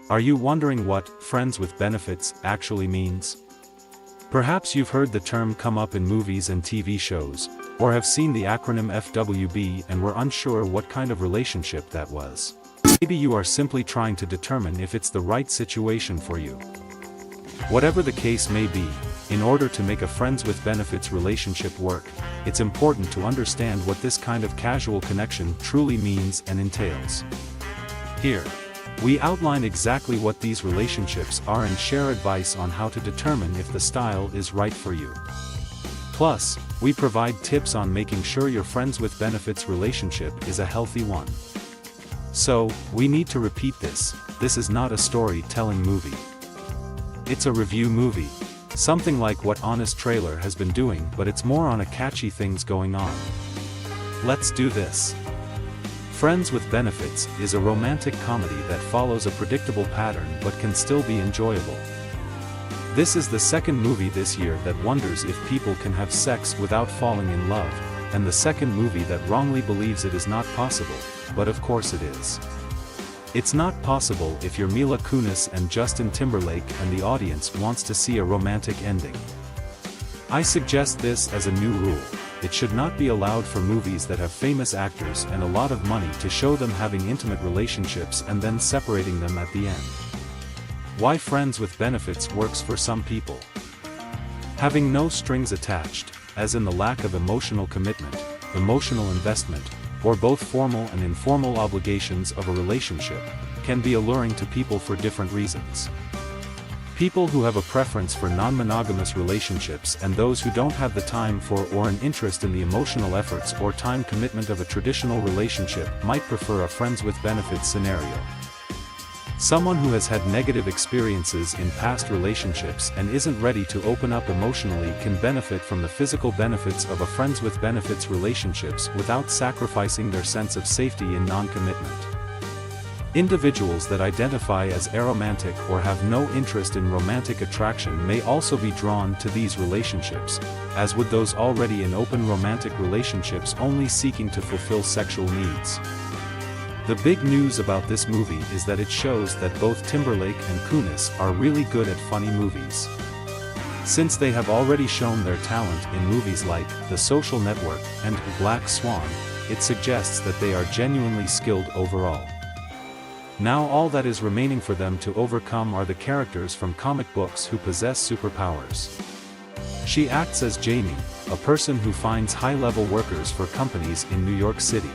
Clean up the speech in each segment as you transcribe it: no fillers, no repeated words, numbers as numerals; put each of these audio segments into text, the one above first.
Are you wondering what friends with benefits actually means? Perhaps you've heard the term come up in movies and TV shows, or have seen the acronym FWB and were unsure what kind of relationship that was. Maybe you are simply trying to determine if it's the right situation for you. Whatever the case may be, in order to make a friends with benefits relationship work, it's important to understand what this kind of casual connection truly means and entails. Here, we outline exactly what these relationships are and share advice on how to determine if the style is right for you. Plus, we provide tips on making sure your friends with benefits relationship is a healthy one. So, we need to repeat this is not a storytelling movie. It's a review movie. Something like what Honest Trailer has been doing, but it's more on a catchy things going on. Let's do this. Friends with Benefits is a romantic comedy that follows a predictable pattern but can still be enjoyable. This is the second movie this year that wonders if people can have sex without falling in love, and the second movie that wrongly believes it is not possible, but of course it is. It's not possible if you're Mila Kunis and Justin Timberlake and the audience wants to see a romantic ending. I suggest this as a new rule. It should not be allowed for movies that have famous actors and a lot of money to show them having intimate relationships and then separating them at the end. Why Friends with Benefits works for some people. Having no strings attached, as in the lack of emotional commitment, emotional investment, or both formal and informal obligations of a relationship, can be alluring to people for different reasons. People who have a preference for non-monogamous relationships and those who don't have the time for or an interest in the emotional efforts or time commitment of a traditional relationship might prefer a friends with benefits scenario. Someone who has had negative experiences in past relationships and isn't ready to open up emotionally can benefit from the physical benefits of a friends with benefits relationships without sacrificing their sense of safety in non-commitment. Individuals that identify as aromantic or have no interest in romantic attraction may also be drawn to these relationships, as would those already in open romantic relationships only seeking to fulfill sexual needs. The big news about this movie is that it shows that both Timberlake and Kunis are really good at funny movies. Since they have already shown their talent in movies like The Social Network and Black Swan, it suggests that they are genuinely skilled overall. Now all that is remaining for them to overcome are the characters from comic books who possess superpowers. She acts as Jamie, a person who finds high-level workers for companies in New York City.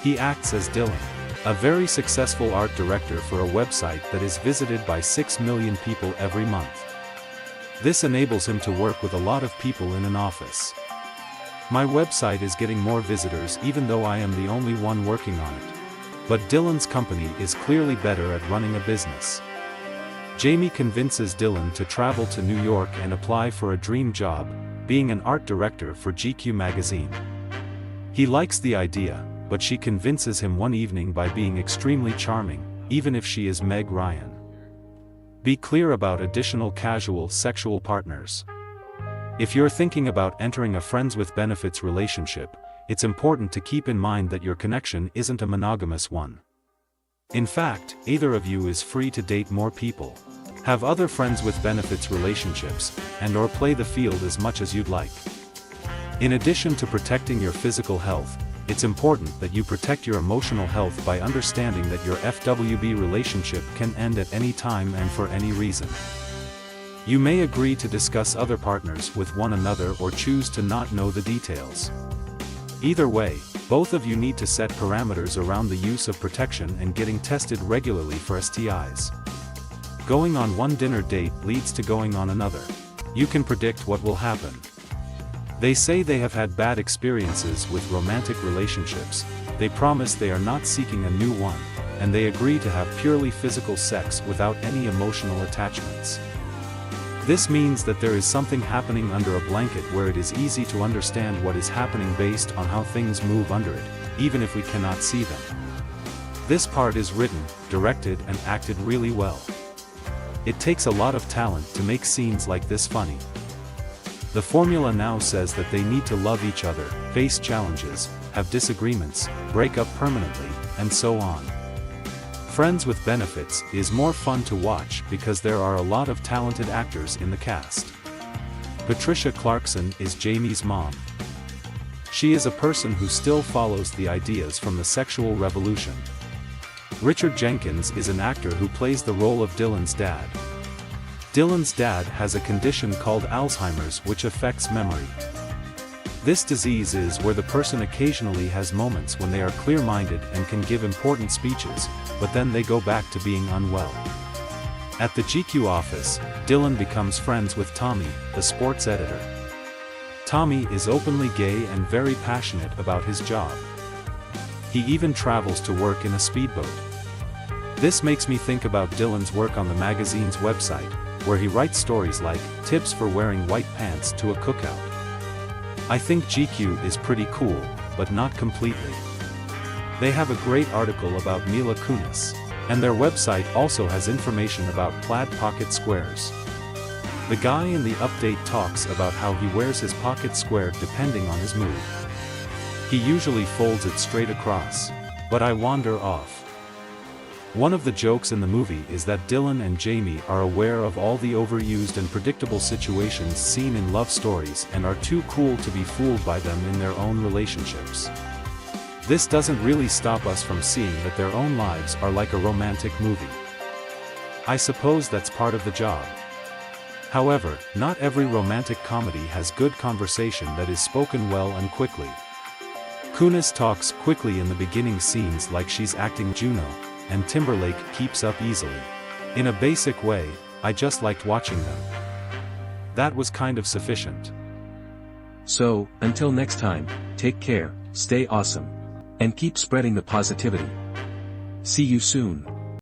He acts as Dylan, a very successful art director for a website that is visited by 6 million people every month. This enables him to work with a lot of people in an office. My website is getting more visitors even though I am the only one working on it. But Dylan's company is clearly better at running a business. Jamie convinces Dylan to travel to New York and apply for a dream job, being an art director for GQ magazine. He likes the idea, but she convinces him one evening by being extremely charming, even if she is Meg Ryan. Be clear about additional casual sexual partners. If you're thinking about entering a friends with benefits relationship, it's important to keep in mind that your connection isn't a monogamous one. In fact, either of you is free to date more people, have other friends with benefits relationships, and/or play the field as much as you'd like. In addition to protecting your physical health, it's important that you protect your emotional health by understanding that your FWB relationship can end at any time and for any reason. You may agree to discuss other partners with one another or choose to not know the details. Either way, both of you need to set parameters around the use of protection and getting tested regularly for STIs. Going on one dinner date leads to going on another. You can predict what will happen. They say they have had bad experiences with romantic relationships, they promise they are not seeking a new one, and they agree to have purely physical sex without any emotional attachments. This means that there is something happening under a blanket where it is easy to understand what is happening based on how things move under it, even if we cannot see them. This part is written, directed and acted really well. It takes a lot of talent to make scenes like this funny. The formula now says that they need to love each other, face challenges, have disagreements, break up permanently, and so on. Friends with Benefits is more fun to watch because there are a lot of talented actors in the cast. Patricia Clarkson is Jamie's mom. She is a person who still follows the ideas from the sexual revolution. Richard Jenkins is an actor who plays the role of Dylan's dad. Dylan's dad has a condition called Alzheimer's which affects memory. This disease is where the person occasionally has moments when they are clear-minded and can give important speeches, but then they go back to being unwell. At the GQ office, Dylan becomes friends with Tommy, the sports editor. Tommy is openly gay and very passionate about his job. He even travels to work in a speedboat. This makes me think about Dylan's work on the magazine's website, where he writes stories like, "Tips for wearing white pants to a cookout." I think GQ is pretty cool, but not completely. They have a great article about Mila Kunis, and their website also has information about plaid pocket squares. The guy in the update talks about how he wears his pocket square depending on his mood. He usually folds it straight across, but I wander off. One of the jokes in the movie is that Dylan and Jamie are aware of all the overused and predictable situations seen in love stories and are too cool to be fooled by them in their own relationships. This doesn't really stop us from seeing that their own lives are like a romantic movie. I suppose that's part of the job. However, not every romantic comedy has good conversation that is spoken well and quickly. Kunis talks quickly in the beginning scenes like she's acting Juno, and Timberlake keeps up easily. In a basic way, I just liked watching them. That was kind of sufficient. So, until next time, take care, stay awesome, and keep spreading the positivity. See you soon.